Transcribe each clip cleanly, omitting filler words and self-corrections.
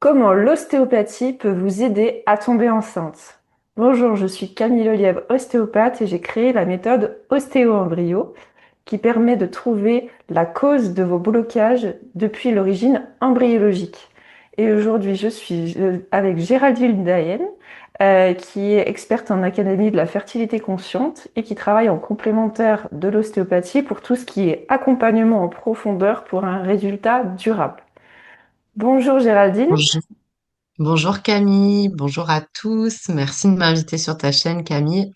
Comment l'ostéopathie peut vous aider à tomber enceinte? Bonjour, je suis Camille Lelièvre, ostéopathe, et j'ai créé la méthode Ostéo-Embryo qui permet de trouver la cause de vos blocages depuis l'origine embryologique. Et aujourd'hui, je suis avec Géraldine Dayen, qui est experte en académie de la fertilité consciente et qui travaille en complémentaire de l'ostéopathie pour tout ce qui est accompagnement en profondeur pour un résultat durable. Bonjour Géraldine. Bonjour. Bonjour Camille, bonjour à tous. Merci de m'inviter sur ta chaîne Camille.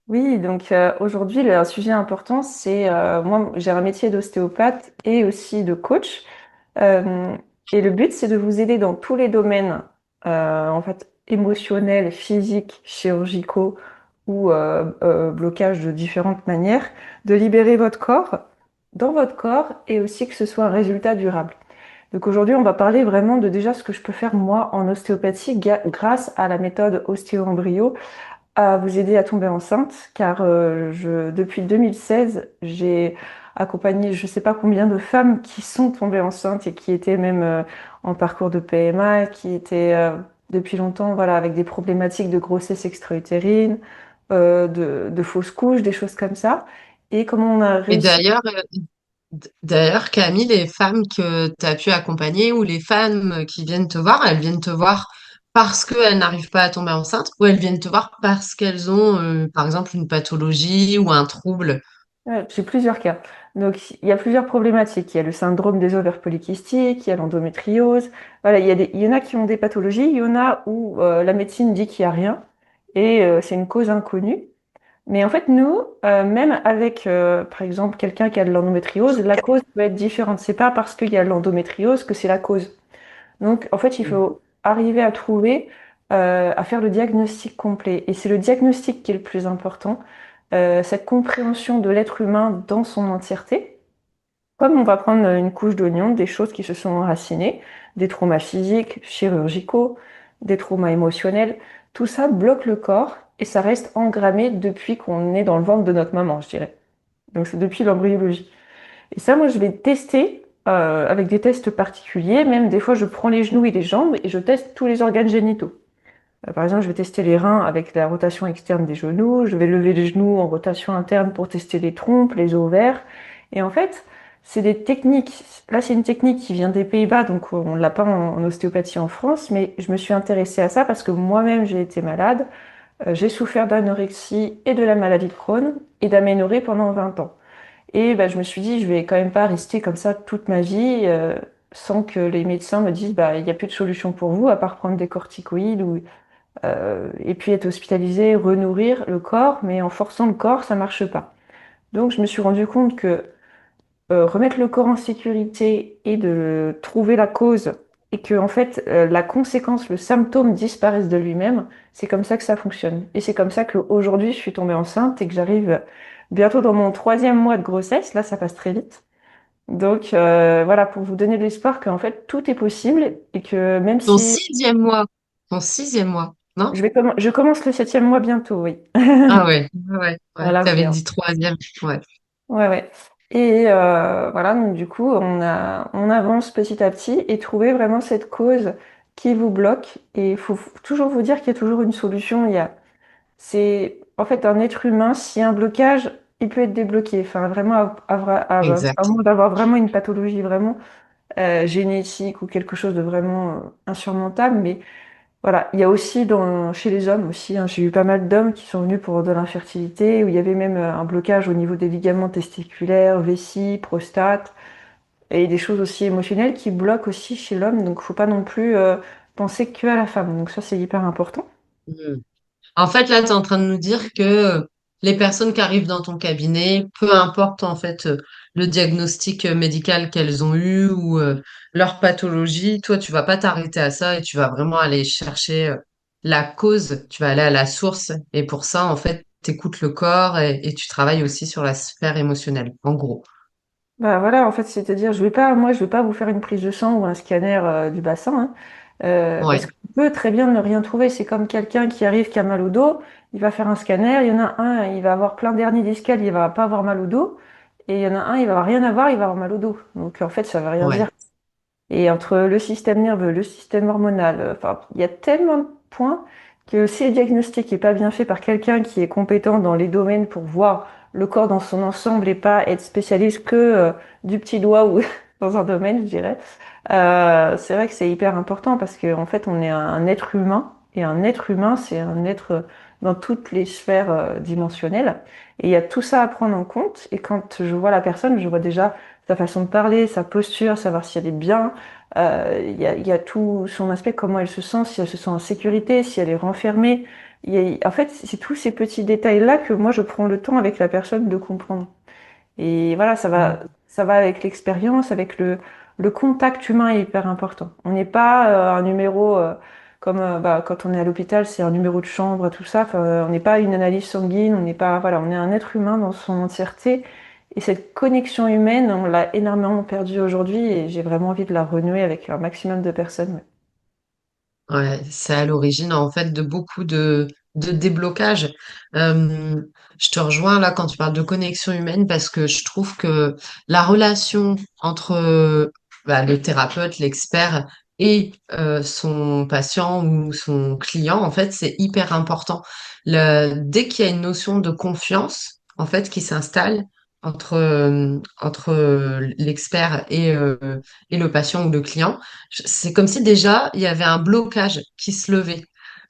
Oui, donc aujourd'hui, le sujet important, c'est moi, j'ai un métier d'ostéopathe et aussi de coach. Euh, et le but, c'est de vous aider dans tous les domaines, en fait, émotionnels, physiques, chirurgicaux ou blocages de différentes manières, de libérer votre corps, dans votre corps, et aussi que ce soit un résultat durable. Donc aujourd'hui, on va parler vraiment de déjà ce que je peux faire moi en ostéopathie grâce à la méthode ostéo-embryo à vous aider à tomber enceinte, car depuis 2016, j'ai accompagné je ne sais pas combien de femmes qui sont tombées enceintes et qui étaient même en parcours de PMA, qui étaient depuis longtemps voilà, avec des problématiques de grossesse extra-utérine, de fausses couches, des choses comme ça. Et comment on a Et réussi. d'ailleurs Camille, les femmes que tu as pu accompagner ou les femmes qui viennent te voir, elles viennent te voir parce qu'elles n'arrivent pas à tomber enceinte ou elles viennent te voir parce qu'elles ont par exemple une pathologie ou un trouble. Ouais, j'ai plusieurs cas. Donc, il y a plusieurs problématiques. Il y a le syndrome des ovaires polykystiques, il y a l'endométriose. Voilà, il y en a qui ont des pathologies, il y en a où la médecine dit qu'il n'y a rien et c'est une cause inconnue. Mais en fait, nous, même avec, par exemple, quelqu'un qui a de l'endométriose, la cause peut être différente. C'est pas parce qu'il y a de l'endométriose que c'est la cause. Donc, en fait, il faut arriver à trouver, à faire le diagnostic complet. Et c'est le diagnostic qui est le plus important, cette compréhension de l'être humain dans son entièreté. Comme on va prendre une couche d'oignon, des choses qui se sont enracinées, des traumas physiques, chirurgicaux, des traumas émotionnels, tout ça bloque le corps et ça reste engrammé depuis qu'on est dans le ventre de notre maman, je dirais. Donc c'est depuis l'embryologie. Et ça, moi, je vais tester avec des tests particuliers. Même des fois, je prends les genoux et les jambes et je teste tous les organes génitaux. Par exemple, je vais tester les reins avec la rotation externe des genoux. Je vais lever les genoux en rotation interne pour tester les trompes, les ovaires. Et en fait, c'est des techniques. Là, c'est une technique qui vient des Pays-Bas, donc on ne l'a pas en ostéopathie en France, mais je me suis intéressée à ça parce que moi-même, j'ai été malade. J'ai souffert d'anorexie et de la maladie de Crohn et d'aménorrhée pendant 20 ans. Et bah, je me suis dit, je vais quand même pas rester comme ça toute ma vie sans que les médecins me disent, bah, il n'y a plus de solution pour vous à part prendre des corticoïdes et puis être hospitalisé, renourrir le corps, mais en forçant le corps, ça marche pas. Donc je me suis rendu compte que remettre le corps en sécurité et de trouver la cause et que en fait la conséquence, le symptôme disparaisse de lui-même, c'est comme ça que ça fonctionne. Et c'est comme ça qu'aujourd'hui je suis tombée enceinte et que j'arrive bientôt dans mon troisième mois de grossesse. Là, ça passe très vite. Donc voilà, pour vous donner de l'espoir qu'en fait tout est possible et que même Ton si sixième mois. Ton sixième mois, non? je commence le septième mois bientôt, oui. Ah ouais, ouais, ouais. Ouais. Voilà, T'avais oui, hein. dit troisième. Ouais. Ouais, ouais. Et voilà, donc du coup, on avance petit à petit et trouver vraiment cette cause qui vous bloque. Et il faut toujours vous dire qu'il y a toujours une solution. C'est en fait un être humain, s'il y a un blocage, il peut être débloqué. Enfin, vraiment, à Exact. moins d'avoir vraiment une pathologie vraiment génétique ou quelque chose de vraiment insurmontable. Mais voilà, il y a aussi chez les hommes aussi, hein, j'ai eu pas mal d'hommes qui sont venus pour de l'infertilité, où il y avait même un blocage au niveau des ligaments testiculaires, vessie, prostate, et des choses aussi émotionnelles qui bloquent aussi chez l'homme. Donc, faut pas non plus penser que à la femme. Donc ça, c'est hyper important. Mm. En fait, là, tu es en train de nous dire que les personnes qui arrivent dans ton cabinet, peu importe en fait le diagnostic médical qu'elles ont eu ou leur pathologie, toi, tu vas pas t'arrêter à ça et tu vas vraiment aller chercher la cause, tu vas aller à la source. Et pour ça, en fait, tu écoutes le corps et tu travailles aussi sur la sphère émotionnelle, en gros. Bah voilà, en fait, c'est-à-dire, je vais pas vous faire une prise de sang ou un scanner du bassin, hein, parce Ouais, qu'on peut très bien ne rien trouver. C'est comme quelqu'un qui arrive qui a mal au dos, il va faire un scanner, il y en a un, il va avoir plein d'hernies discales, il va pas avoir mal au dos, et il y en a un, il va rien avoir, il va avoir mal au dos. Donc en fait, ça veut rien ouais. dire. Et entre le système nerveux, le système hormonal, enfin, il y a tellement de points que si le diagnostic n'est pas bien fait par quelqu'un qui est compétent dans les domaines pour voir le corps dans son ensemble et pas être spécialiste que du petit doigt ou dans un domaine, je dirais, c'est vrai que c'est hyper important parce qu'en fait, on est un être humain et un être humain, c'est un être dans toutes les sphères dimensionnelles. Et il y a tout ça à prendre en compte. Et quand je vois la personne, je vois déjà sa façon de parler, sa posture, savoir si elle est bien. Il y a tout son aspect, comment elle se sent, si elle se sent en sécurité, si elle est renfermée. En fait, c'est tous ces petits détails-là que moi, je prends le temps avec la personne de comprendre. Et voilà, ça va avec l'expérience, avec le contact humain est hyper important. On n'est pas un numéro comme bah, quand on est à l'hôpital, c'est un numéro de chambre, tout ça. Enfin, on n'est pas une analyse sanguine, on n'est pas, voilà, on est un être humain dans son entièreté. Et cette connexion humaine, on l'a énormément perdue aujourd'hui et j'ai vraiment envie de la renouer avec un maximum de personnes. Ouais. Ouais, c'est à l'origine en fait de beaucoup de déblocages. Euh, je te rejoins là quand tu parles de connexion humaine parce que je trouve que la relation entre le thérapeute, l'expert et son patient ou son client, en fait, c'est hyper important. Dès qu'il y a une notion de confiance, en fait, qui s'installe entre l'expert et le patient ou le client, c'est comme si déjà il y avait un blocage qui se levait.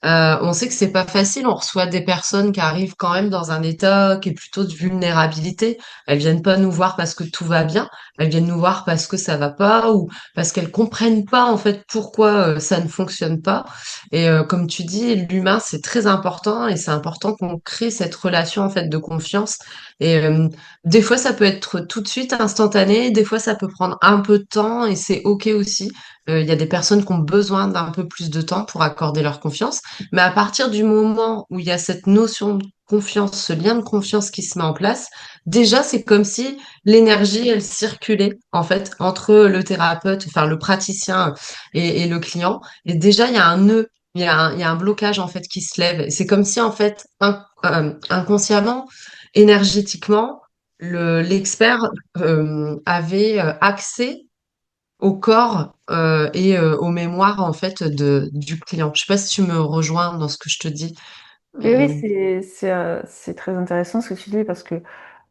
On sait que c'est pas facile. On reçoit des personnes qui arrivent quand même dans un état qui est plutôt de vulnérabilité. Elles viennent pas nous voir parce que tout va bien. Elles viennent nous voir parce que ça va pas ou parce qu'elles comprennent pas en fait pourquoi ça ne fonctionne pas. Et comme tu dis, l'humain c'est très important et c'est important qu'on crée cette relation en fait de confiance. Et des fois ça peut être tout de suite instantané. Des fois ça peut prendre un peu de temps et c'est ok aussi. Il y a des personnes qui ont besoin d'un peu plus de temps pour accorder leur confiance. Mais à partir du moment où il y a cette notion de confiance, ce lien de confiance qui se met en place, déjà, c'est comme si l'énergie, elle circulait, en fait, entre le thérapeute, enfin, le praticien et le client. Et déjà, il y a un nœud, il y a un blocage, en fait, qui se lève. Et c'est comme si, en fait, inconsciemment, énergétiquement, l'expert avait accès au corps et aux mémoires en fait du client. Je sais pas si tu me rejoins dans ce que je te dis, Oui, oui, mais c'est très intéressant ce que tu dis parce que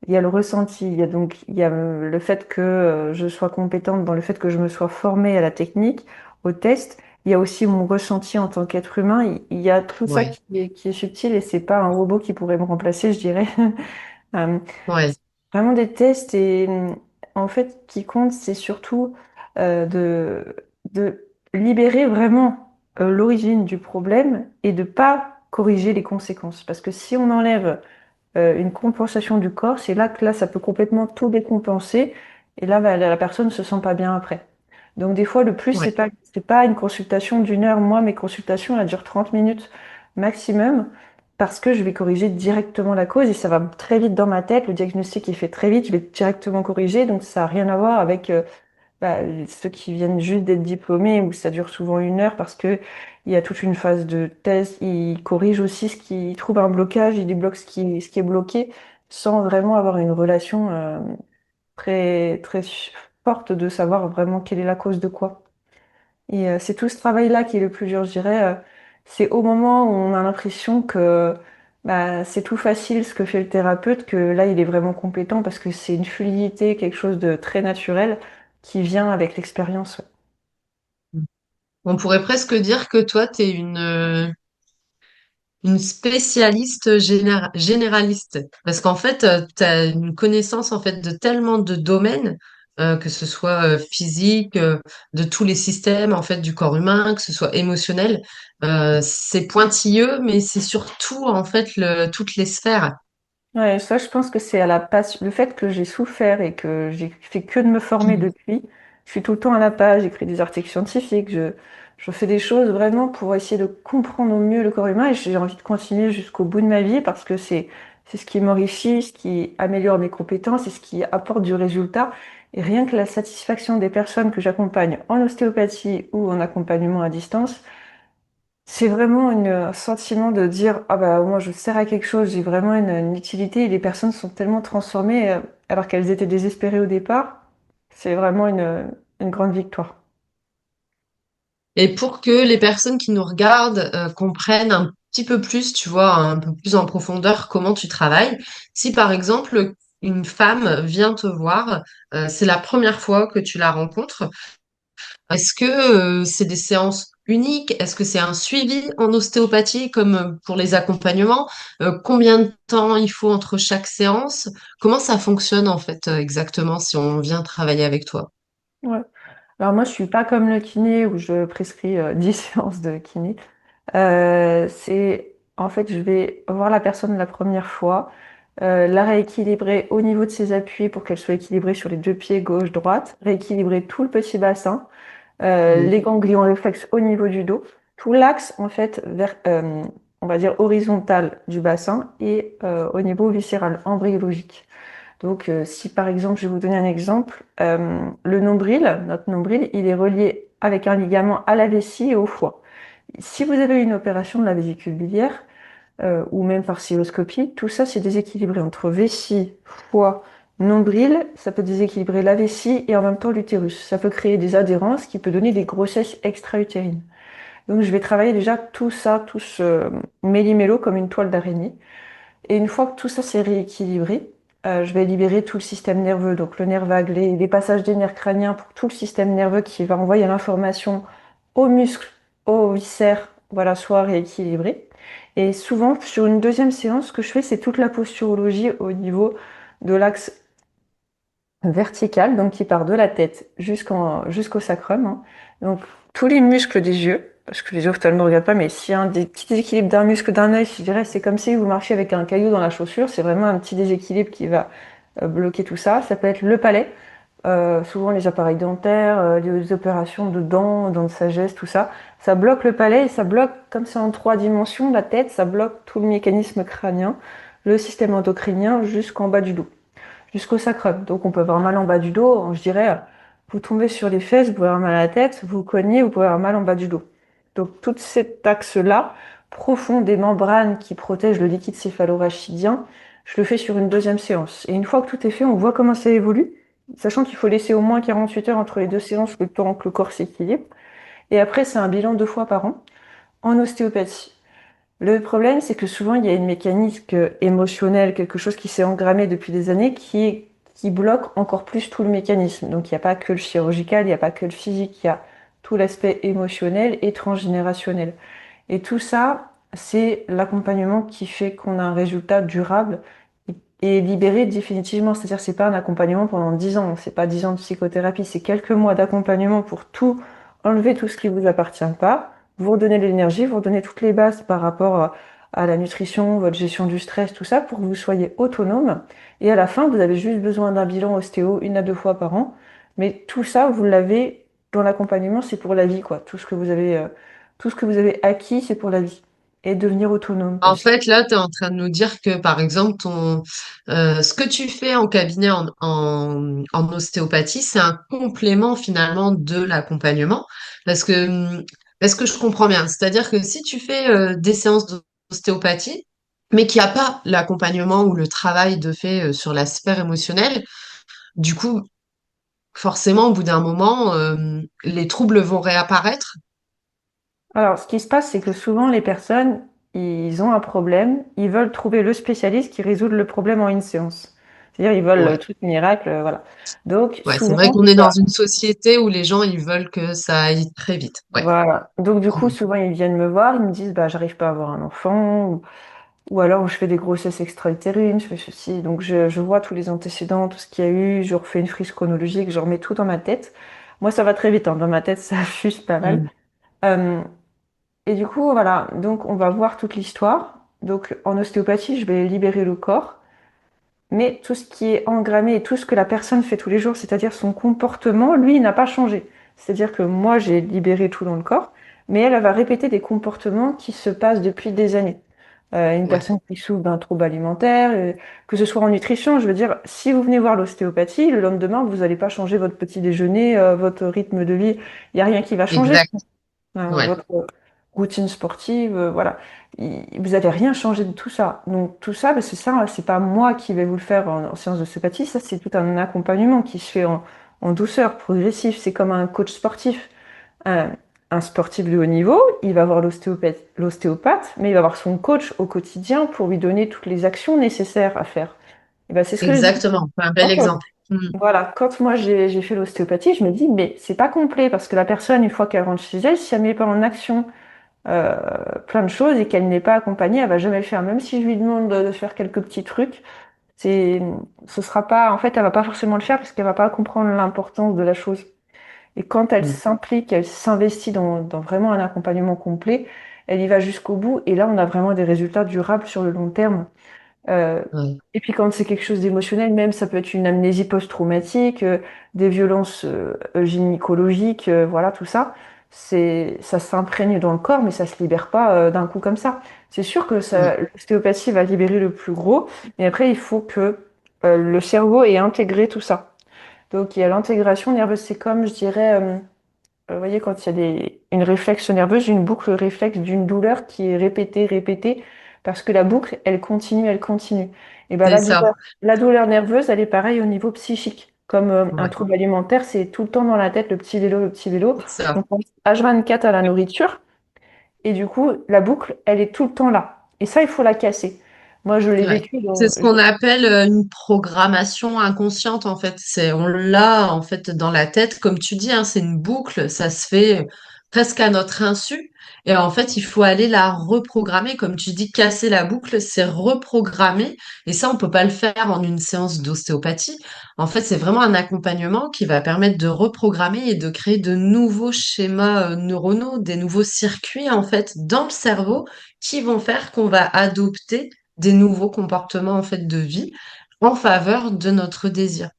il y a le ressenti, il y a le fait que je sois compétente dans le fait que je me sois formée à la technique, au test. Il y a aussi mon ressenti en tant qu'être humain. Il y a tout ça ouais, qui est subtil et c'est pas un robot qui pourrait me remplacer, je dirais. Euh, ouais, c'est vraiment des tests et en fait, ce qui compte, c'est surtout de libérer vraiment l'origine du problème et de pas corriger les conséquences. Parce que si on enlève une compensation du corps, c'est là que là, ça peut complètement tout décompenser. Et là, bah, la personne ne se sent pas bien après. Donc, des fois, le plus, ouais, c'est pas une consultation d'une heure. Moi, mes consultations, elles durent 30 minutes maximum parce que je vais corriger directement la cause et ça va très vite dans ma tête. Le diagnostic est fait très vite, je vais directement corriger. Donc, ça n'a rien à voir avec bah, ceux qui viennent juste d'être diplômés, où ça dure souvent une heure parce que il y a toute une phase de test, ils corrigent aussi ce qui ils trouvent un blocage, ils débloquent ce qui est bloqué, sans vraiment avoir une relation très forte de savoir vraiment quelle est la cause de quoi. Et c'est tout ce travail-là qui est le plus dur, je dirais. C'est au moment où on a l'impression que bah, c'est tout facile ce que fait le thérapeute, que là, il est vraiment compétent parce que c'est une fluidité, quelque chose de très naturel qui vient avec l'expérience. Ouais. on pourrait presque dire que toi, tu es une spécialiste généraliste. Parce qu'en fait, tu as une connaissance en fait de tellement de domaines, que ce soit physique, de tous les systèmes en fait du corps humain, que ce soit émotionnel. C'est pointilleux, mais c'est surtout en fait toutes les sphères. Ouais, ça, je pense que c'est à la passion. Le fait que j'ai souffert et que j'ai fait que de me former Mm. depuis, je suis tout le temps à la page, j'écris des articles scientifiques, je fais des choses vraiment pour essayer de comprendre au mieux le corps humain et j'ai envie de continuer jusqu'au bout de ma vie parce que c'est ce qui m'enrichit, ce qui améliore mes compétences et ce qui apporte du résultat. Et rien que la satisfaction des personnes que j'accompagne en ostéopathie ou en accompagnement à distance, c'est vraiment un sentiment de dire, ah bah moi je sers à quelque chose, j'ai vraiment une utilité et les personnes sont tellement transformées alors qu'elles étaient désespérées au départ. C'est vraiment une grande victoire. Et pour que les personnes qui nous regardent comprennent un petit peu plus, tu vois, un peu plus en profondeur comment tu travailles, si par exemple une femme vient te voir, c'est la première fois que tu la rencontres, est-ce que c'est des séances uniques? Est-ce que c'est un suivi en ostéopathie comme pour les accompagnements? Combien de temps il faut entre chaque séance? Comment ça fonctionne en fait exactement si on vient travailler avec toi? Ouais. Alors moi, je suis pas comme le kiné où je prescris 10 séances de kiné. En fait, je vais voir la personne la première fois, la rééquilibrer au niveau de ses appuis pour qu'elle soit équilibrée sur les deux pieds gauche-droite, rééquilibrer tout le petit bassin, les ganglions réflexes au niveau du dos, tout l'axe en fait on va dire horizontal du bassin et au niveau viscéral, embryologique. Donc, si par exemple, je vais vous donner un exemple, le nombril, notre nombril, il est relié avec un ligament à la vessie et au foie. Si vous avez une opération de la vésicule biliaire, ou même par cystoscopie, tout ça c'est déséquilibré entre vessie, foie, nombril, ça peut déséquilibrer la vessie et en même temps l'utérus. Ça peut créer des adhérences qui peut donner des grossesses extra-utérines. Donc je vais travailler déjà tout ça, tout ce méli-mélo comme une toile d'araignée. Et une fois que tout ça s'est rééquilibré, je vais libérer tout le système nerveux, donc le nerf vague, les passages des nerfs crâniens pour tout le système nerveux qui va envoyer l'information aux muscles, aux viscères, voilà, soit rééquilibré. Et souvent, sur une deuxième séance, ce que je fais, c'est toute la posturologie au niveau de l'axe verticale, donc qui part de la tête jusqu'au sacrum, hein. Donc tous les muscles des yeux, parce que les ophtalmos ne regardent pas, mais s'il y a un des petits déséquilibres d'un muscle d'un œil, je dirais c'est comme si vous marchiez avec un caillou dans la chaussure, c'est vraiment un petit déséquilibre qui va bloquer tout ça. Ça peut être le palais, souvent les appareils dentaires, les opérations de dents, dents de sagesse, tout ça. Ça bloque le palais et ça bloque, comme c'est en 3 dimensions, la tête, ça bloque tout le mécanisme crânien, le système endocrinien jusqu'en bas du dos jusqu'au sacrum. Donc on peut avoir mal en bas du dos, je dirais, vous tombez sur les fesses, vous pouvez avoir mal à la tête, vous cognez, vous pouvez avoir mal en bas du dos. Donc tout cet axe-là, profond des membranes qui protègent le liquide céphalorachidien, je le fais sur une deuxième séance. Et une fois que tout est fait, on voit comment ça évolue, sachant qu'il faut laisser au moins 48 heures entre les deux séances, le temps que le corps s'équilibre. Et après, c'est un bilan 2 fois par an en ostéopathie. Le problème, c'est que souvent, il y a une mécanique émotionnelle, quelque chose qui s'est engrammé depuis des années, qui bloque encore plus tout le mécanisme. Donc, il n'y a pas que le chirurgical, il n'y a pas que le physique, il y a tout l'aspect émotionnel et transgénérationnel. Et tout ça, c'est l'accompagnement qui fait qu'on a un résultat durable et libéré définitivement. C'est-à-dire, c'est pas un accompagnement pendant 10 ans, c'est pas 10 ans de psychothérapie, c'est quelques mois d'accompagnement pour tout enlever tout ce qui vous appartient pas, vous redonner de l'énergie, vous redonner toutes les bases par rapport à la nutrition, votre gestion du stress, tout ça, pour que vous soyez autonome. Et à la fin, vous avez juste besoin d'un bilan ostéo 1 à 2 fois par an. Mais tout ça, vous l'avez dans l'accompagnement, c'est pour la vie, quoi. Tout ce que vous avez acquis, c'est pour la vie. Et devenir autonome. En fait, là, tu es en train de nous dire que, par exemple, ce que tu fais en cabinet en ostéopathie, c'est un complément finalement de l'accompagnement. Parce que, est-ce que je comprends bien? C'est-à-dire que si tu fais des séances d'ostéopathie, mais qu'il n'y a pas l'accompagnement ou le travail de fait sur la sphère émotionnelle, du coup, forcément, au bout d'un moment, les troubles vont réapparaître. Alors, ce qui se passe, c'est que souvent, les personnes, ils ont un problème, ils veulent trouver le spécialiste qui résout le problème en une séance. C'est-à-dire, ils veulent le Ouais. truc miracle, voilà. Donc, Ouais, c'est vrai souvent, qu'on est dans une société où les gens, ils veulent que ça aille très vite. Ouais. voilà. Donc, du coup, Mm. souvent, ils viennent me voir, ils me disent, bah, j'arrive pas à avoir un enfant, ou alors je fais des grossesses extra-utérines, je fais ceci. Donc, je vois tous les antécédents, tout ce qu'il y a eu, je refais une frise chronologique, je remets tout dans ma tête. Moi, ça va très vite, hein. Dans ma tête, ça fuse pas mal. Mm. Euh, Et du coup, voilà, donc on va voir toute l'histoire. Donc en ostéopathie, je vais libérer le corps, mais tout ce qui est engrammé et tout ce que la personne fait tous les jours, c'est-à-dire son comportement, lui, il n'a pas changé. C'est-à-dire que moi, j'ai libéré tout dans le corps, mais elle va répéter des comportements qui se passent depuis des années. Une Ouais. personne qui souffre d'un trouble alimentaire, que ce soit en nutrition, je veux dire, si vous venez voir l'ostéopathie, le lendemain, vous n'allez pas changer votre petit déjeuner, votre rythme de vie, il n'y a rien qui va changer. Exact. Ouais. Votre routine sportive, voilà. Vous n'avez rien changé de tout ça. Donc tout ça, ben, c'est ça, c'est pas moi qui vais vous le faire en séance de d'ostéopathie, ça c'est tout un accompagnement qui se fait en douceur, progressif. C'est comme un coach sportif. Euh, un sportif de haut niveau, il va voir l'ostéopathe, mais il va voir son coach au quotidien pour lui donner toutes les actions nécessaires à faire. Et ben, c'est ce que je dis. Exactement, un bel exemple. Mm. Voilà, quand moi j'ai fait l'ostéopathie, je me dis, mais c'est pas complet parce que la personne, une fois qu'elle rentre chez elle, si elle met pas en action euh, plein de choses et qu'elle n'est pas accompagnée, elle va jamais le faire. Même si je lui demande de faire quelques petits trucs, c'est, ce sera pas, en fait, elle va pas forcément le faire parce qu'elle va pas comprendre l'importance de la chose. Et quand elle Mm. s'implique, elle s'investit dans vraiment un accompagnement complet, elle y va jusqu'au bout et là, on a vraiment des résultats durables sur le long terme. Euh, Ouais, et puis quand c'est quelque chose d'émotionnel, même ça peut être une amnésie post-traumatique, des violences gynécologiques, voilà tout ça, ça s'imprègne dans le corps, mais ça se libère pas d'un coup comme ça. C'est sûr que mm. l'ostéopathie va libérer le plus gros, mais après il faut que le cerveau ait intégré tout ça. Donc il y a l'intégration nerveuse, c'est comme je dirais vous voyez, quand il y a une réflexe nerveuse, une boucle réflexe d'une douleur qui est répétée, répétée, parce que la boucle, elle continue, elle continue. Et ben C'est ça. la douleur nerveuse, elle est pareille au niveau psychique. Comme un Ouais, trouble alimentaire, c'est tout le temps dans la tête, le petit vélo, le petit vélo. c'est ça. On pense H24 à la nourriture, et du coup, la boucle, elle est tout le temps là. Et ça, il faut la casser. Moi, je l'ai Ouais. vécu C'est dans... ce qu'on appelle une programmation inconsciente, en fait. On l'a, en fait, dans la tête. Comme tu dis, hein, c'est une boucle. Ça se fait presque à notre insu. Et en fait, il faut aller la reprogrammer. Comme tu dis, casser la boucle, c'est reprogrammer. Et ça, on peut pas le faire en une séance d'ostéopathie. En fait, c'est vraiment un accompagnement qui va permettre de reprogrammer et de créer de nouveaux schémas neuronaux, des nouveaux circuits, en fait, dans le cerveau qui vont faire qu'on va adopter des nouveaux comportements en fait de vie en faveur de notre désir.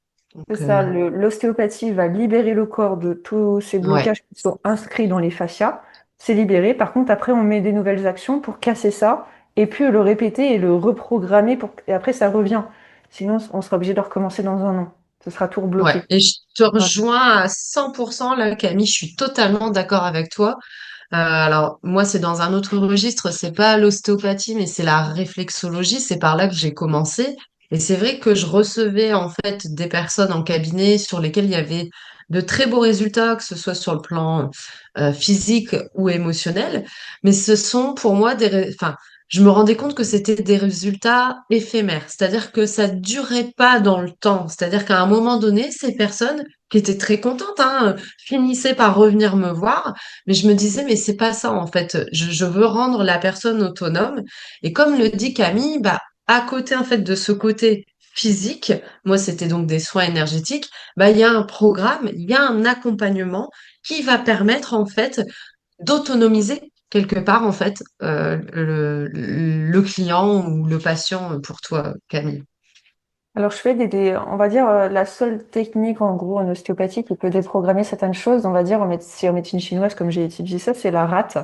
C'est Donc, ça, l'ostéopathie va libérer le corps de tous ces ouais, blocages qui sont inscrits dans les fascias. C'est libéré. Par contre, après, on met des nouvelles actions pour casser ça et puis le répéter et le reprogrammer et après, ça revient. Sinon, on sera obligé de recommencer dans un an. Ce sera tout ouais. rebloqué. Et je te Ouais. rejoins à 100% là, Camille. Je suis totalement d'accord avec toi. Alors, moi, c'est dans un autre registre. C'est pas l'ostéopathie, mais c'est la réflexologie. C'est par là que j'ai commencé. Et c'est vrai que je recevais en fait des personnes en cabinet sur lesquelles il y avait de très beaux résultats, que ce soit sur le plan physique ou émotionnel. Mais ce sont pour moi enfin, je me rendais compte que c'était des résultats éphémères. C'est-à-dire que ça durait pas dans le temps. C'est-à-dire qu'à un moment donné, ces personnes qui étaient très contentes, hein, finissaient par revenir me voir. Mais je me disais, mais c'est pas ça en fait. Je veux rendre la personne autonome. Et comme le dit Camille, bah, à côté en fait de ce côté physique, moi c'était donc des soins énergétiques, bah, il y a un programme, il y a un accompagnement qui va permettre en fait d'autonomiser quelque part en fait le client ou le patient pour toi, Camille. Alors, je fais on va dire, la seule technique, en gros, en ostéopathie qui peut déprogrammer certaines choses, on va dire, si en médecine chinoise, comme j'ai étudié ça, c'est la rate.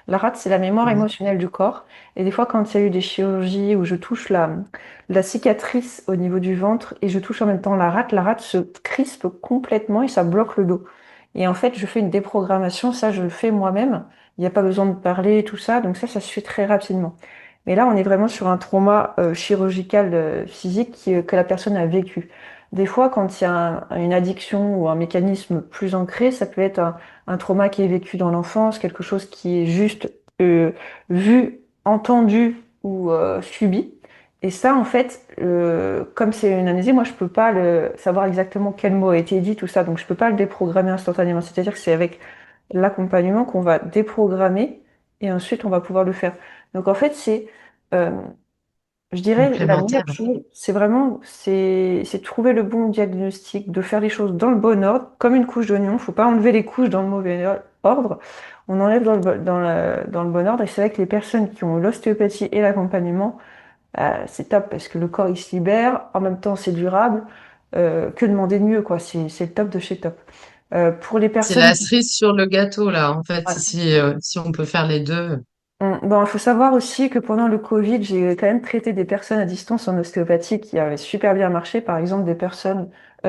La rate, c'est la mémoire Mhm. émotionnelle du corps. Et des fois, quand il y a eu des chirurgies où je touche la cicatrice au niveau du ventre et je touche en même temps la rate se crispe complètement et ça bloque le dos. Et en fait, je fais une déprogrammation, ça, je le fais moi-même. Il n'y a pas besoin de parler, tout ça. Donc ça se fait très rapidement. Mais là, on est vraiment sur un trauma chirurgical physique que la personne a vécu. Des fois, quand il y a une addiction ou un mécanisme plus ancré, ça peut être un trauma qui est vécu dans l'enfance, quelque chose qui est juste vu, entendu ou subi. Et ça, en fait, comme c'est une amnésie, moi, je peux pas savoir exactement quel mot a été dit, tout ça, donc je peux pas le déprogrammer instantanément. C'est-à-dire que c'est avec l'accompagnement qu'on va déprogrammer et ensuite on va pouvoir le faire. Donc en fait, euh, je dirais, la meilleure Complémentaire. chose, c'est trouver le bon diagnostic, de faire les choses dans le bon ordre, comme une couche d'oignon. Faut pas enlever les couches dans le mauvais ordre. On enlève dans le bon ordre. Et c'est vrai que les personnes qui ont l'ostéopathie et l'accompagnement, c'est top parce que le corps il se libère, en même temps c'est durable. Que demander de mieux, quoi. C'est le top de chez top. Pour les C'est personnes la cerise sur le gâteau, là, en fait, ouais. si on peut faire les deux. Bon, il faut savoir aussi que pendant le Covid, j'ai quand même traité des personnes à distance en ostéopathie qui avaient super bien marché. Par exemple, des personnes,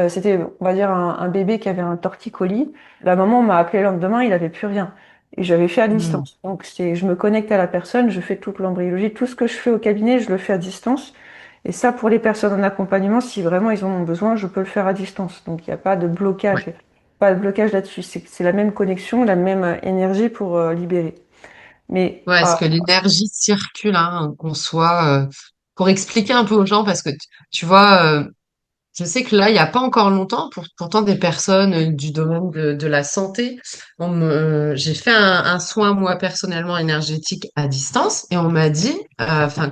c'était, on va dire, un bébé qui avait un torticolis. La maman m'a appelé le lendemain, il avait plus rien. Et j'avais fait à Hmm. distance. Donc, je me connecte à la personne, je fais toute l'embryologie. Tout ce que je fais au cabinet, je le fais à distance. Et ça, pour les personnes en accompagnement, si vraiment ils en ont besoin, je peux le faire à distance. Donc, il n'y a pas de Ouais. blocage. pas de blocage là-dessus. C'est la même connexion, la même énergie pour libérer. Mais Ouais, est-ce que l'énergie circule, hein, qu'on soit, pour expliquer un peu aux gens, parce que tu vois, je sais que là, il n'y a pas encore longtemps, pourtant des personnes du domaine de la santé, j'ai fait un soin moi personnellement énergétique à distance et on m'a dit, enfin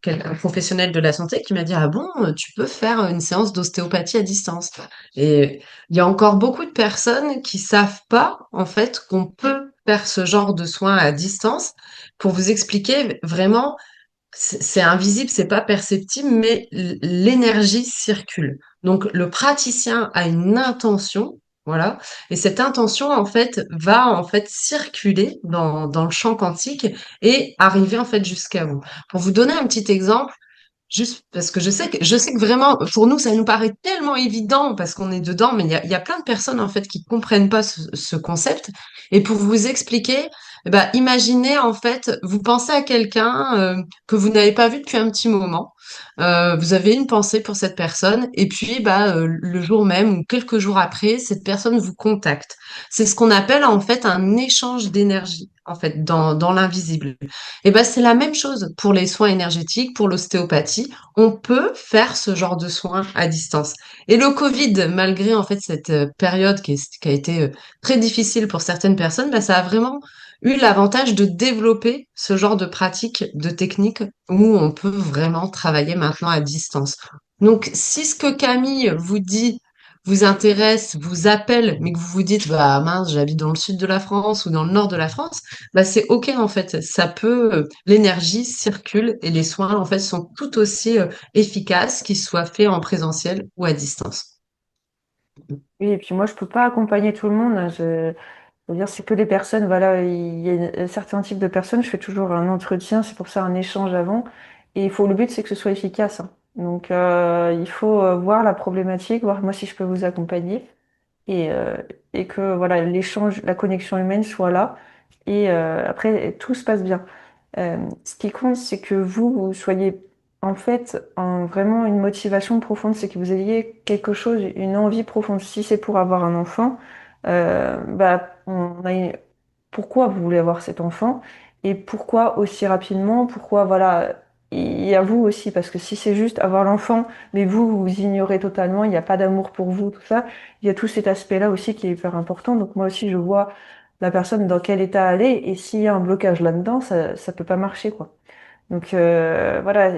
quelqu'un professionnel de la santé qui m'a dit ah bon, tu peux faire une séance d'ostéopathie à distance. Et il y a encore beaucoup de personnes qui savent pas en fait qu'on peut faire ce genre de soins à distance. Pour vous expliquer vraiment c'est invisible, c'est pas perceptible, mais l'énergie circule. Donc le praticien a une intention, voilà, et cette intention en fait va en fait circuler dans le champ quantique et arriver en fait jusqu'à vous. Pour vous donner un petit exemple, juste parce que je sais que vraiment pour nous ça nous paraît tellement évident parce qu'on est dedans, mais il y a plein de personnes en fait qui comprennent pas ce concept. Et pour vous expliquer, eh ben, imaginez en fait, vous pensez à quelqu'un que vous n'avez pas vu depuis un petit moment. Vous avez une pensée pour cette personne et puis bah le jour même ou quelques jours après, cette personne vous contacte. C'est ce qu'on appelle en fait un échange d'énergie en fait dans l'invisible. Et ben c'est la même chose pour les soins énergétiques, pour l'ostéopathie. On peut faire ce genre de soins à distance. Et le Covid, malgré en fait cette période qui a été très difficile pour certaines personnes, bah, ça a vraiment eu l'avantage de développer ce genre de pratique, de technique où on peut vraiment travailler maintenant à distance. Donc, si ce que Camille vous dit vous intéresse, vous appelle, mais que vous vous dites, bah mince, j'habite dans le sud de la France ou dans le nord de la France, bah c'est OK en fait. Ça peut, l'énergie circule et les soins en fait sont tout aussi efficaces qu'ils soient faits en présentiel ou à distance. oui, et puis moi, je peux pas accompagner tout le monde, hein. Je veux dire, c'est que les personnes, voilà, il y a certains types de personnes, je fais toujours un entretien, c'est pour ça un échange avant. Et le but, c'est que ce soit efficace, hein. Donc, il faut voir la problématique, voir moi si je peux vous accompagner et, euh, et que voilà, l'échange, la connexion humaine soit là. Et après, tout se passe bien. Ce qui compte, c'est que vous soyez en fait en vraiment une motivation profonde, c'est que vous ayez quelque chose, une envie profonde. Si c'est pour avoir un enfant, bah, pourquoi vous voulez avoir cet enfant et pourquoi aussi rapidement, pourquoi voilà, et à vous aussi, parce que si c'est juste avoir l'enfant, mais vous ignorez totalement, il n'y a pas d'amour pour vous, tout ça, il y a tout cet aspect-là aussi qui est hyper important. Donc moi aussi, je vois la personne dans quel état elle est, et s'il y a un blocage là-dedans, ça peut pas marcher, quoi. Donc voilà,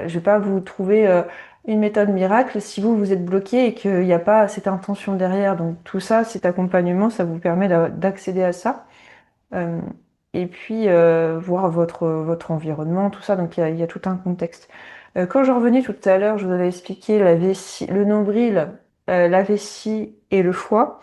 je vais pas vous trouver une méthode miracle si vous êtes bloqué et qu'il n'y a pas cette intention derrière. Donc tout ça, cet accompagnement, ça vous permet d'accéder à ça. Euh, et puis voir votre environnement, tout ça. Donc il y a tout un contexte. Quand je revenais tout à l'heure, je vous avais expliqué la vessie, le nombril, la vessie et le foie.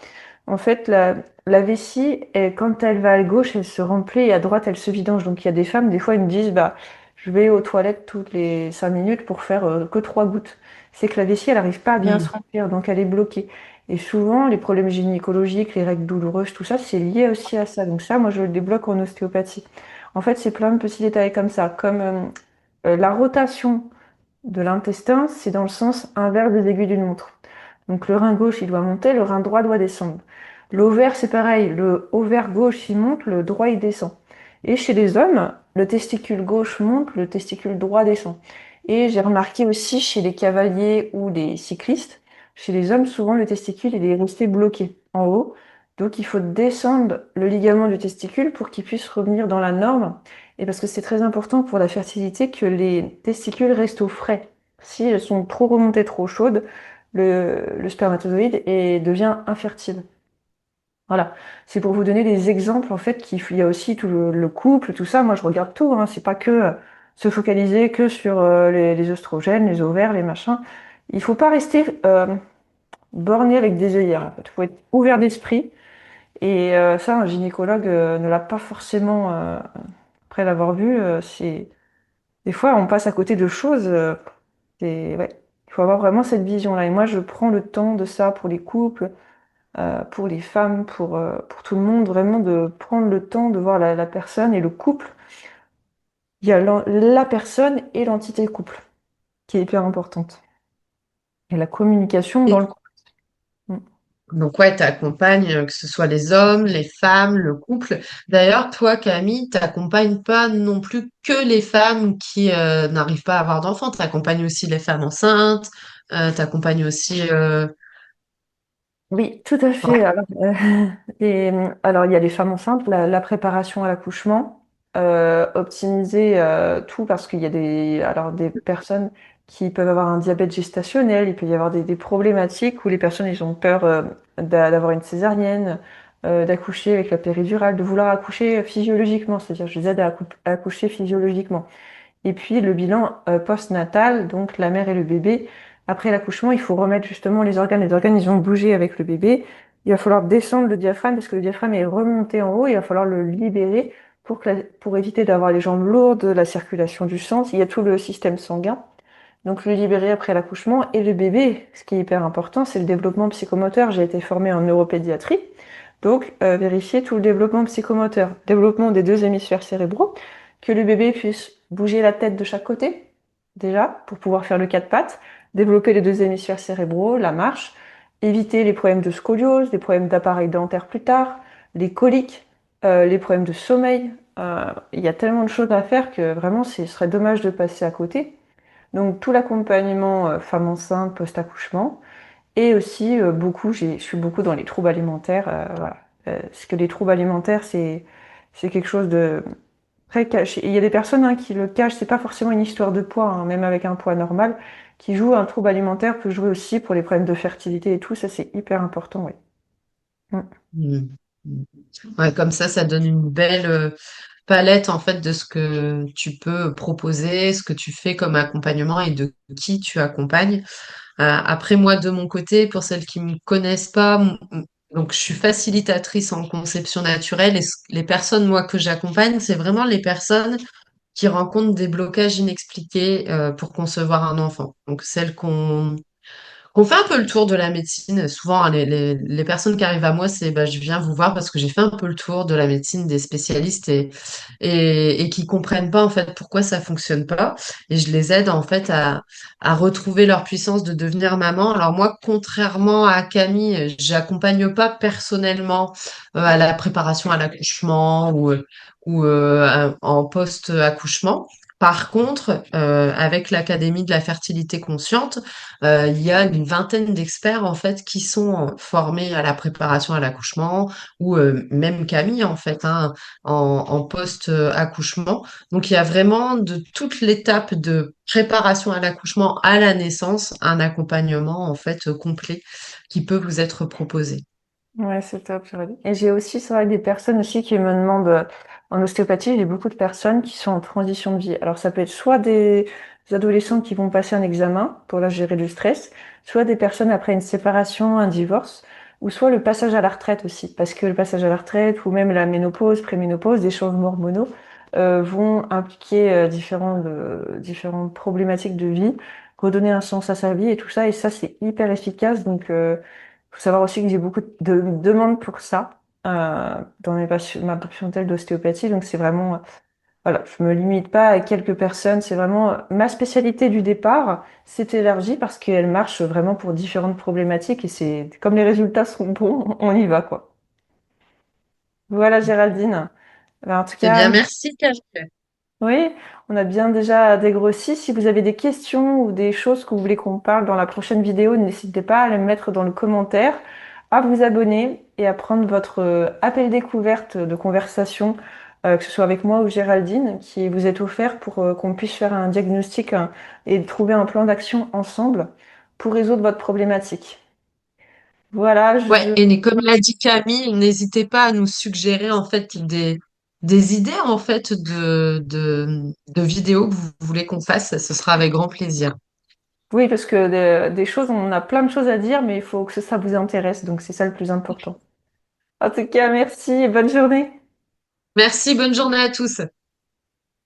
En fait, la vessie, quand elle va à gauche, elle se remplit et à droite, elle se vidange. Donc il y a des femmes, des fois, elles me disent, bah, je vais aux toilettes toutes les 5 minutes pour faire que 3 gouttes. C'est que la vessie, elle n'arrive pas à bien se Mm. remplir, donc elle est bloquée. Et souvent, les problèmes gynécologiques, les règles douloureuses, tout ça, c'est lié aussi à ça. Donc ça, moi, je le débloque en ostéopathie. En fait, c'est plein de petits détails comme ça, comme la rotation de l'intestin, c'est dans le sens inverse des aiguilles d'une montre. Donc le rein gauche, il doit monter, le rein droit doit descendre. L'ovaire, c'est pareil, le ovaire gauche, il monte, le droit, il descend. Et chez les hommes, le testicule gauche monte, le testicule droit descend. Et j'ai remarqué aussi chez les cavaliers ou les cyclistes, chez les hommes, souvent le testicule, il est resté bloqué en haut. Donc il faut descendre le ligament du testicule pour qu'il puisse revenir dans la norme. Et parce que c'est très important pour la fertilité que les testicules restent au frais. Si elles sont trop remontées, trop chaudes, le spermatozoïde devient infertile. Voilà, c'est pour vous donner des exemples en fait il y a aussi tout le couple, tout ça. Moi, je regarde tout, hein. C'est pas que se focaliser que sur les oestrogènes, les ovaires, les machins. Il faut pas rester borné avec des œillères. En fait. Il faut être ouvert d'esprit. Et ça, un gynécologue ne l'a pas forcément. Après l'avoir vu, c'est des fois on passe à côté de choses. Ouais. Il faut avoir vraiment cette vision-là. Et moi, je prends le temps de ça pour les couples, pour les femmes, pour tout le monde, vraiment de prendre le temps de voir la personne et le couple. Il y a la personne et l'entité couple qui est hyper importante. Et la communication dans le Et couple. Mm. Donc ouais, t'accompagnes, que ce soit les hommes, les femmes, le couple. D'ailleurs, toi, Camille, t'accompagnes pas non plus que les femmes qui n'arrivent pas à avoir d'enfants. T'accompagnes aussi les femmes enceintes. T'accompagnes aussi. Oui, tout à fait. Ouais. Alors, alors, il y a les femmes enceintes, la préparation à l'accouchement, optimiser tout parce qu'il y a des personnes qui peuvent avoir un diabète gestationnel, il peut y avoir des problématiques où les personnes ils ont peur d'avoir une césarienne, d'accoucher avec la péridurale, de vouloir accoucher physiologiquement, c'est-à-dire je les aide à accoucher physiologiquement. Et puis le bilan post-natal, donc la mère et le bébé. Après l'accouchement, il faut remettre justement les organes. Les organes, ils ont bougé avec le bébé. Il va falloir descendre le diaphragme parce que le diaphragme est remonté en haut. Il va falloir le libérer pour éviter d'avoir les jambes lourdes, la circulation du sang. Il y a tout le système sanguin. Donc le libérer après l'accouchement. Et le bébé, ce qui est hyper important, c'est le développement psychomoteur. J'ai été formée en neuropédiatrie. Donc vérifier tout le développement psychomoteur. Développement des deux hémisphères cérébraux, que le bébé puisse bouger la tête de chaque côté, déjà, pour pouvoir faire le quatre pattes, développer les deux hémisphères cérébraux, la marche, éviter les problèmes de scoliose, les problèmes d'appareil dentaire plus tard, les coliques, les problèmes de sommeil. Il y a tellement de choses à faire que vraiment, ce serait dommage de passer à côté. Donc tout l'accompagnement femme enceinte, post-accouchement, et aussi beaucoup, je suis beaucoup dans les troubles alimentaires. Voilà. Parce que les troubles alimentaires, c'est quelque chose de très caché. Et il y a des personnes hein, qui le cachent. C'est pas forcément une histoire de poids, hein, même avec un poids normal, qui joue un trouble alimentaire peut jouer aussi pour les problèmes de fertilité et tout. Ça, c'est hyper important, oui. Mm. Mm. Ouais, comme ça donne une belle palette en fait de ce que tu peux proposer, ce que tu fais comme accompagnement et de qui tu accompagnes. Après, moi, de mon côté, pour celles qui me connaissent pas, donc je suis facilitatrice en conception naturelle et les personnes, moi, que j'accompagne, c'est vraiment les personnes qui rencontrent des blocages inexpliqués pour concevoir un enfant. Donc celles qu'on fait un peu le tour de la médecine. Souvent, hein, les personnes qui arrivent à moi, c'est bah, je viens vous voir parce que j'ai fait un peu le tour de la médecine des spécialistes et qui comprennent pas en fait pourquoi ça fonctionne pas. Et je les aide en fait à retrouver leur puissance de devenir maman. Alors moi, contrairement à Camille, j'accompagne pas personnellement à la préparation à l'accouchement ou en post-accouchement. Par contre, avec l'Académie de la fertilité consciente, il y a une vingtaine d'experts en fait qui sont formés à la préparation à l'accouchement ou même Camille en fait hein, en post-accouchement. Donc il y a vraiment de toute l'étape de préparation à l'accouchement à la naissance un accompagnement en fait complet qui peut vous être proposé. Ouais, c'est top, j'aurais dit. Et j'ai aussi, c'est vrai, des personnes aussi qui me demandent, en ostéopathie, j'ai beaucoup de personnes qui sont en transition de vie. Alors, ça peut être soit des adolescents qui vont passer un examen pour la gérer le stress, soit des personnes après une séparation, un divorce, ou soit le passage à la retraite aussi. Parce que le passage à la retraite, ou même la ménopause, préménopause, des changements hormonaux, vont impliquer différentes problématiques de vie, redonner un sens à sa vie et tout ça. Et ça, c'est hyper efficace. Donc, faut savoir aussi que j'ai beaucoup de demandes pour ça dans ma patientèle d'ostéopathie. Donc c'est vraiment, voilà, je me limite pas à quelques personnes. C'est vraiment ma spécialité du départ. C'est élargi parce qu'elle marche vraiment pour différentes problématiques et c'est comme les résultats sont bons, on y va quoi. Voilà Géraldine. Ben, en tout Eh cas, bien, merci, Camille. oui, on a bien déjà dégrossi. Si vous avez des questions ou des choses que vous voulez qu'on parle dans la prochaine vidéo, n'hésitez pas à les mettre dans le commentaire, à vous abonner et à prendre votre appel découverte de conversation, que ce soit avec moi ou Géraldine, qui vous est offert pour qu'on puisse faire un diagnostic hein, et trouver un plan d'action ensemble pour résoudre votre problématique. Voilà, Ouais, et comme l'a dit Camille, n'hésitez pas à nous suggérer en fait des idées en fait de vidéos que vous voulez qu'on fasse. Ce sera avec grand plaisir. oui, parce que des choses, on a plein de choses à dire, mais il faut que ça vous intéresse, donc c'est ça le plus important. En tout cas, merci et bonne journée. Merci, bonne journée à tous.